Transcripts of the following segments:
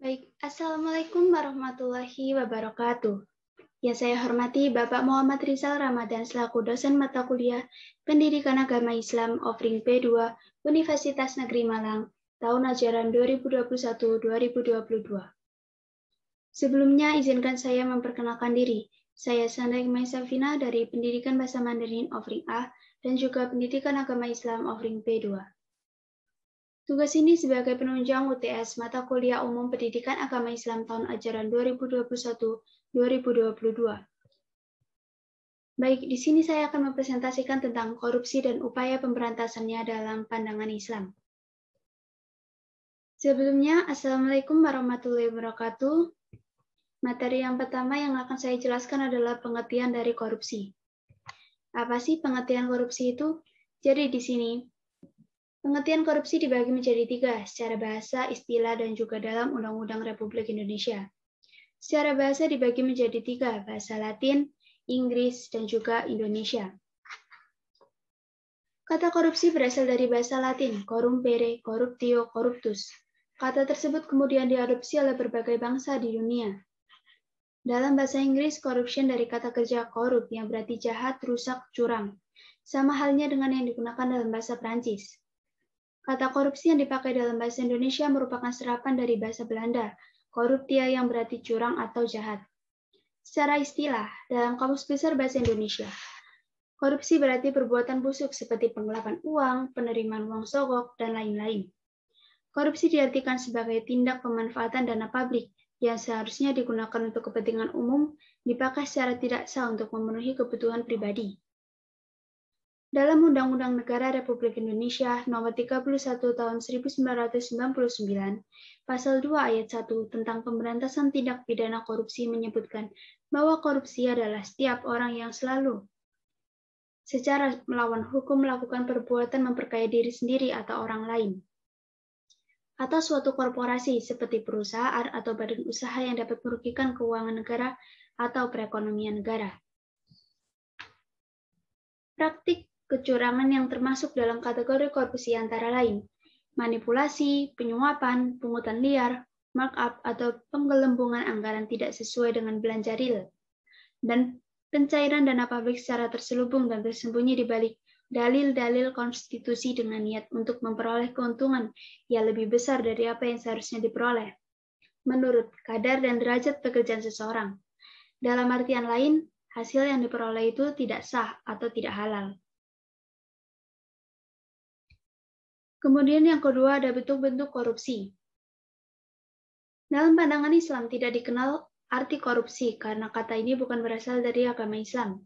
Baik, Assalamualaikum warahmatullahi wabarakatuh. Yang saya hormati Bapak Muhammad Rizal Ramadan selaku dosen mata kuliah Pendidikan Agama Islam Offering P2 Universitas Negeri Malang, tahun ajaran 2021-2022. Sebelumnya, izinkan saya memperkenalkan diri. Saya Sandra Maisafina dari Pendidikan Bahasa Mandarin Offering A dan juga Pendidikan Agama Islam Offering P2. Tugas ini sebagai penunjang UTS Mata Kuliah Umum Pendidikan Agama Islam tahun ajaran 2021-2022. Baik, di sini saya akan mempresentasikan tentang korupsi dan upaya pemberantasannya dalam pandangan Islam. Sebelumnya, Assalamualaikum warahmatullahi wabarakatuh. Materi yang pertama yang akan saya jelaskan adalah pengertian dari korupsi. Apa sih pengertian korupsi itu? Jadi di sini, pengertian korupsi dibagi menjadi 3, secara bahasa, istilah, dan juga dalam Undang-Undang Republik Indonesia. Secara bahasa dibagi menjadi 3, bahasa Latin, Inggris, dan juga Indonesia. Kata korupsi berasal dari bahasa Latin, corrumpere, corruptio, corruptus. Kata tersebut kemudian diadopsi oleh berbagai bangsa di dunia. Dalam bahasa Inggris, corruption dari kata kerja corrupt yang berarti jahat, rusak, curang. Sama halnya dengan yang digunakan dalam bahasa Prancis. Kata korupsi yang dipakai dalam bahasa Indonesia merupakan serapan dari bahasa Belanda, corruptia yang berarti curang atau jahat. Secara istilah, dalam Kamus Besar Bahasa Indonesia, korupsi berarti perbuatan busuk seperti penggelapan uang, penerimaan uang sogok, dan lain-lain. Korupsi diartikan sebagai tindak pemanfaatan dana publik yang seharusnya digunakan untuk kepentingan umum dipakai secara tidak sah untuk memenuhi kebutuhan pribadi. Dalam Undang-Undang Negara Republik Indonesia Nomor 31 Tahun 1999, Pasal 2 Ayat 1 tentang pemberantasan tindak pidana korupsi menyebutkan bahwa korupsi adalah setiap orang yang selalu secara melawan hukum melakukan perbuatan memperkaya diri sendiri atau orang lain, atau suatu korporasi seperti perusahaan atau badan usaha yang dapat merugikan keuangan negara atau perekonomian negara. Praktik kecurangan yang termasuk dalam kategori korupsi antara lain manipulasi, penyuapan, pungutan liar, markup atau penggelembungan anggaran tidak sesuai dengan belanja real, dan pencairan dana publik secara terselubung dan tersembunyi di balik dalil-dalil konstitusi dengan niat untuk memperoleh keuntungan yang lebih besar dari apa yang seharusnya diperoleh, menurut kadar dan derajat pekerjaan seseorang. Dalam artian lain, hasil yang diperoleh itu tidak sah atau tidak halal. Kemudian yang kedua ada bentuk-bentuk korupsi. Dalam pandangan Islam tidak dikenal arti korupsi karena kata ini bukan berasal dari agama Islam.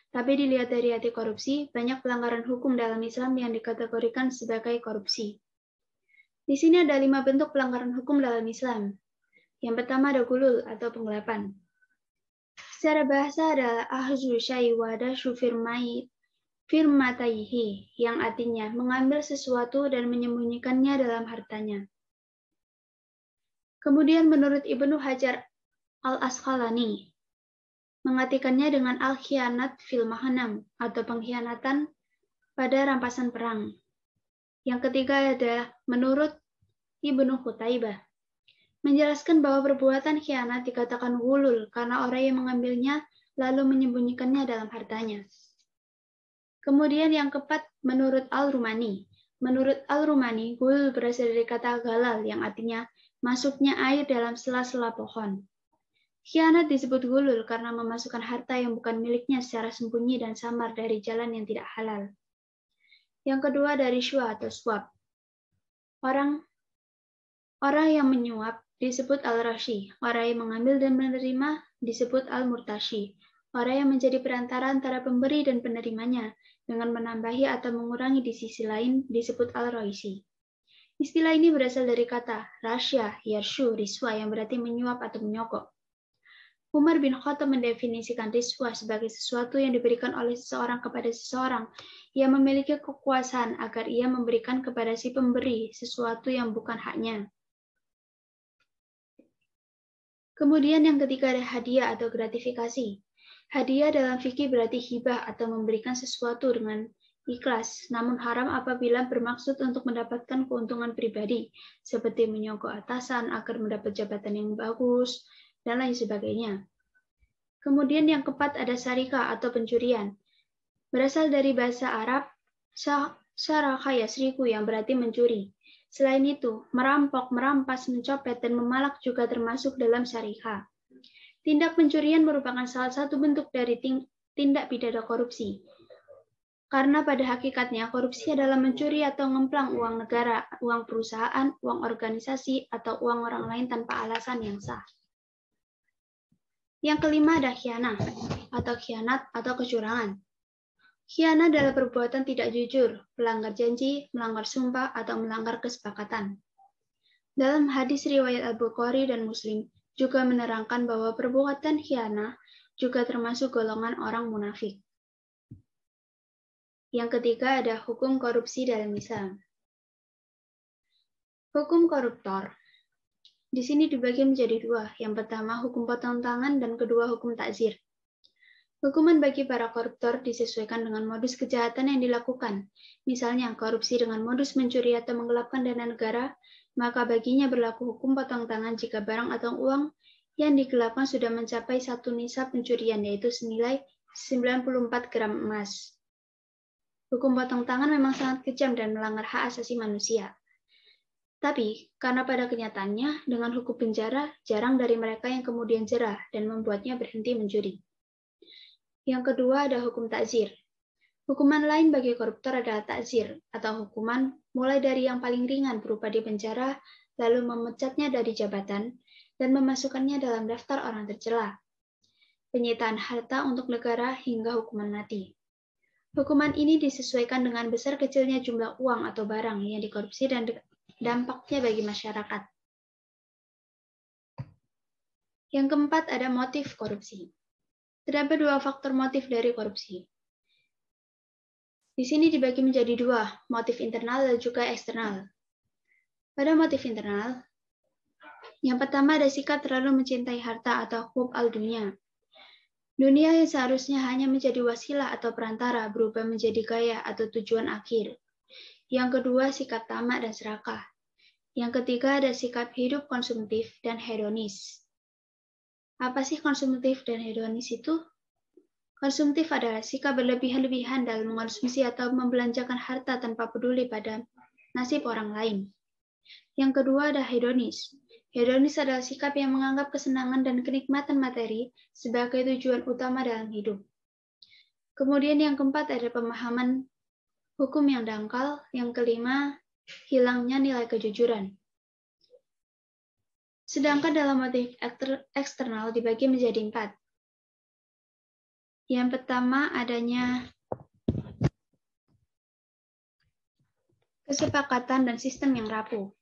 Tapi dilihat dari arti korupsi, banyak pelanggaran hukum dalam Islam yang dikategorikan sebagai korupsi. Di sini ada 5 bentuk pelanggaran hukum dalam Islam. Yang pertama ada gulul atau penggelapan. Secara bahasa adalah ahzu syai wadashu firmataihi, yang artinya mengambil sesuatu dan menyembunyikannya dalam hartanya. Kemudian menurut Ibnu Hajar al-Asqalani, mengartikannya dengan al-khianat fil mahnam atau pengkhianatan pada rampasan perang. Yang ketiga adalah menurut Ibnu Qutaibah, menjelaskan bahwa perbuatan khianat dikatakan gulul karena orang yang mengambilnya lalu menyembunyikannya dalam hartanya. Kemudian yang keempat, menurut Al-Rumani. Menurut Al-Rumani, gulul berasal dari kata galal yang artinya masuknya air dalam sela-sela pohon. Khianat disebut gulul karena memasukkan harta yang bukan miliknya secara sembunyi dan samar dari jalan yang tidak halal. Yang kedua dari syua atau suap. Orang yang menyuap disebut al-rashi. Orang yang mengambil dan menerima disebut al-murtashi. Orang yang menjadi perantara antara pemberi dan penerimanya dengan menambahi atau mengurangi di sisi lain disebut al-raisi. Istilah ini berasal dari kata rasya, yarshu, riswa yang berarti menyuap atau menyogok. Umar bin Khattab mendefinisikan riswa sebagai sesuatu yang diberikan oleh seseorang kepada seseorang yang memiliki kekuasaan agar ia memberikan kepada si pemberi sesuatu yang bukan haknya. Kemudian yang ketiga ada hadiah atau gratifikasi. Hadiah dalam fikih berarti hibah atau memberikan sesuatu dengan ikhlas, namun haram apabila bermaksud untuk mendapatkan keuntungan pribadi, seperti menyogok atasan agar mendapat jabatan yang bagus, dan lain sebagainya. Kemudian yang keempat ada sarika atau pencurian. Berasal dari bahasa Arab, saraka yasriku yang berarti mencuri. Selain itu, merampok, merampas, mencopet, dan memalak juga termasuk dalam sarika. Tindak pencurian merupakan salah satu bentuk dari tindak pidana korupsi. Karena pada hakikatnya korupsi adalah mencuri atau ngemplang uang negara, uang perusahaan, uang organisasi, atau uang orang lain tanpa alasan yang sah. Yang kelima ada khianat atau kecurangan. Khianat adalah perbuatan tidak jujur, melanggar janji, melanggar sumpah, atau melanggar kesepakatan. Dalam hadis riwayat Al-Bukhari dan Muslim juga menerangkan bahwa perbuatan khianat juga termasuk golongan orang munafik. Yang ketiga ada hukum korupsi dalam Islam. Hukum koruptor. Di sini dibagi menjadi dua. Yang pertama hukum potong tangan dan kedua hukum takzir. Hukuman bagi para koruptor disesuaikan dengan modus kejahatan yang dilakukan. Misalnya korupsi dengan modus mencuri atau menggelapkan dana negara, maka baginya berlaku hukum potong tangan jika barang atau uang yang digelapkan sudah mencapai satu nisab pencurian, yaitu senilai 94 gram emas. Hukum potong tangan memang sangat kejam dan melanggar hak asasi manusia. Tapi, karena pada kenyataannya, dengan hukum penjara, jarang dari mereka yang kemudian jerah dan membuatnya berhenti mencuri. Yang kedua ada hukum takzir. Hukuman lain bagi koruptor adalah takzir, atau hukuman mulai dari yang paling ringan berupa dipenjara, lalu memecatnya dari jabatan, dan memasukkannya dalam daftar orang tercela. Penyitaan harta untuk negara hingga hukuman mati. Hukuman ini disesuaikan dengan besar kecilnya jumlah uang atau barang yang dikorupsi dan dampaknya bagi masyarakat. Yang keempat ada motif korupsi. Terdapat dua faktor motif dari korupsi. Di sini dibagi menjadi dua, motif internal dan juga eksternal. Pada motif internal, yang pertama ada sikap terlalu mencintai harta atau hub al-dunya. Dunia yang seharusnya hanya menjadi wasilah atau perantara berubah menjadi gaya atau tujuan akhir. Yang kedua, sikap tamak dan serakah. Yang ketiga, ada sikap hidup konsumtif dan hedonis. Apa sih konsumtif dan hedonis itu? Konsumtif adalah sikap berlebih-lebihan dalam mengonsumsi atau membelanjakan harta tanpa peduli pada nasib orang lain. Yang kedua, ada hedonis. Hedonis adalah sikap yang menganggap kesenangan dan kenikmatan materi sebagai tujuan utama dalam hidup. Kemudian yang keempat ada pemahaman hukum yang dangkal. Yang kelima, hilangnya nilai kejujuran. Sedangkan dalam motif eksternal dibagi menjadi 4. Yang pertama adanya kesepakatan dan sistem yang rapuh.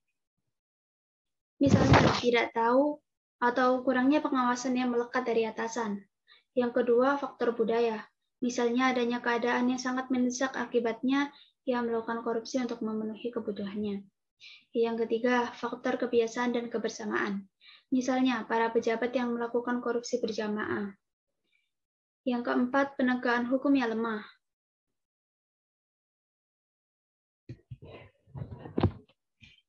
Misalnya tidak tahu atau kurangnya pengawasan yang melekat dari atasan. Yang kedua, faktor budaya. Misalnya adanya keadaan yang sangat mendesak akibatnya ia melakukan korupsi untuk memenuhi kebutuhannya. Yang ketiga, faktor kebiasaan dan kebersamaan. Misalnya para pejabat yang melakukan korupsi berjamaah. Yang keempat, penegakan hukum yang lemah.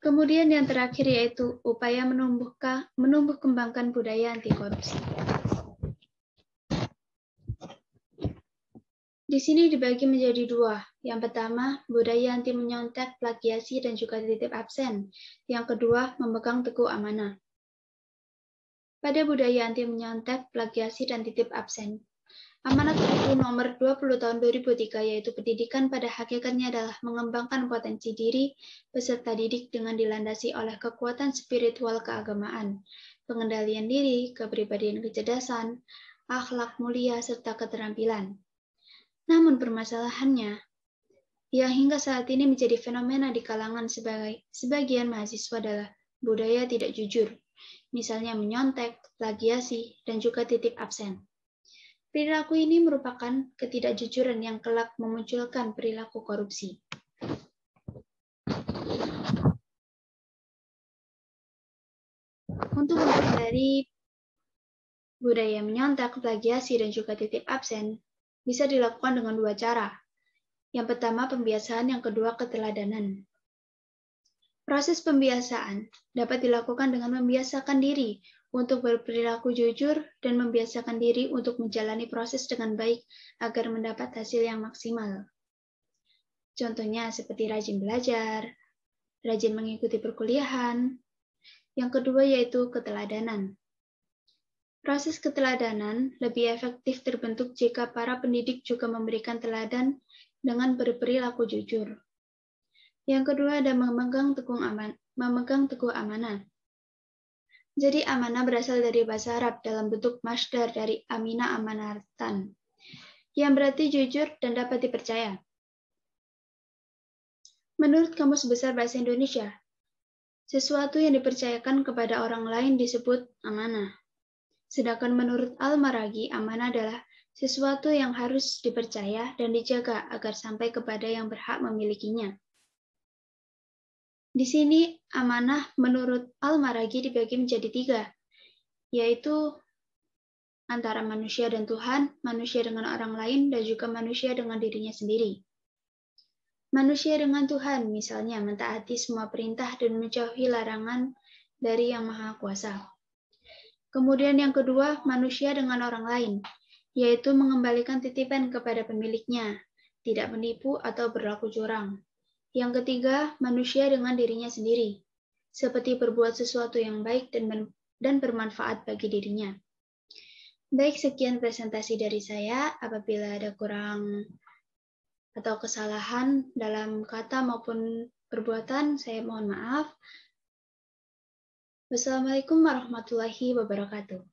Kemudian yang terakhir yaitu upaya menumbuh kembangkan budaya anti korupsi. Di sini dibagi menjadi dua. Yang pertama, budaya anti menyontek, plagiasi, dan juga titip absen. Yang kedua, memegang teguh amanah. Pada budaya anti menyontek, plagiasi, dan titip absen, Amanat Buku Nomor 20 Tahun 2003 yaitu pendidikan pada hakikatnya adalah mengembangkan potensi diri peserta didik dengan dilandasi oleh kekuatan spiritual keagamaan, pengendalian diri, kepribadian kecerdasan, akhlak mulia, serta keterampilan. Namun permasalahannya, yang hingga saat ini menjadi fenomena di kalangan sebagian mahasiswa adalah budaya tidak jujur, misalnya menyontek, plagiasi, dan juga titip absen. Perilaku ini merupakan ketidakjujuran yang kelak memunculkan perilaku korupsi. Untuk menghindari budaya menyontek, plagiasi, dan juga titip absen, bisa dilakukan dengan dua cara. Yang pertama, pembiasaan. Yang kedua, keteladanan. Proses pembiasaan dapat dilakukan dengan membiasakan diri untuk berperilaku jujur dan membiasakan diri untuk menjalani proses dengan baik agar mendapat hasil yang maksimal. Contohnya seperti rajin belajar, rajin mengikuti perkuliahan. Yang kedua yaitu keteladanan. Proses keteladanan lebih efektif terbentuk jika para pendidik juga memberikan teladan dengan berperilaku jujur. Yang kedua ada memegang teguh amanah. Jadi amanah berasal dari bahasa Arab dalam bentuk masdar dari amina amanatan, yang berarti jujur dan dapat dipercaya. Menurut Kamus Besar Bahasa Indonesia, sesuatu yang dipercayakan kepada orang lain disebut amanah. Sedangkan menurut Al-Maraghi, amanah adalah sesuatu yang harus dipercaya dan dijaga agar sampai kepada yang berhak memilikinya. Di sini, amanah menurut Al-Maraghi dibagi menjadi 3, yaitu antara manusia dan Tuhan, manusia dengan orang lain, dan juga manusia dengan dirinya sendiri. Manusia dengan Tuhan, misalnya mentaati semua perintah dan menjauhi larangan dari Yang Maha Kuasa. Kemudian yang kedua, manusia dengan orang lain, yaitu mengembalikan titipan kepada pemiliknya, tidak menipu atau berlaku curang. Yang ketiga, manusia dengan dirinya sendiri, seperti berbuat sesuatu yang baik dan bermanfaat bagi dirinya. Baik, sekian presentasi dari saya. Apabila ada kurang atau kesalahan dalam kata maupun perbuatan, saya mohon maaf. Wassalamualaikum warahmatullahi wabarakatuh.